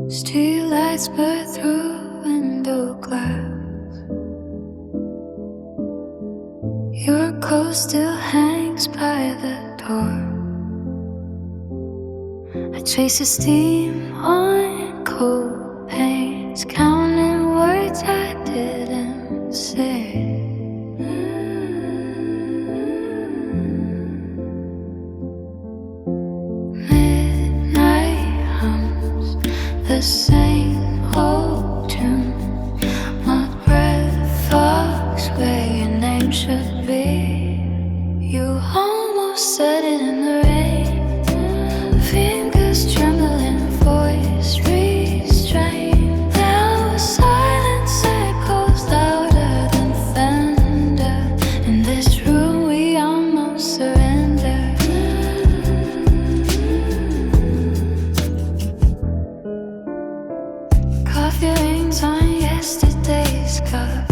Streetlights burn through window glass. Your coat still hangs by the door. I trace the steam on cold paints, counting words I didn't say. Midnight hums the same old tune. My breath fogs where your name should be. You almost said it in the rain. Fingers trembling, voice restrained. Now silence echoes louder than thunder. In this room we almost surrender. Coffee rings on yesterday's cup.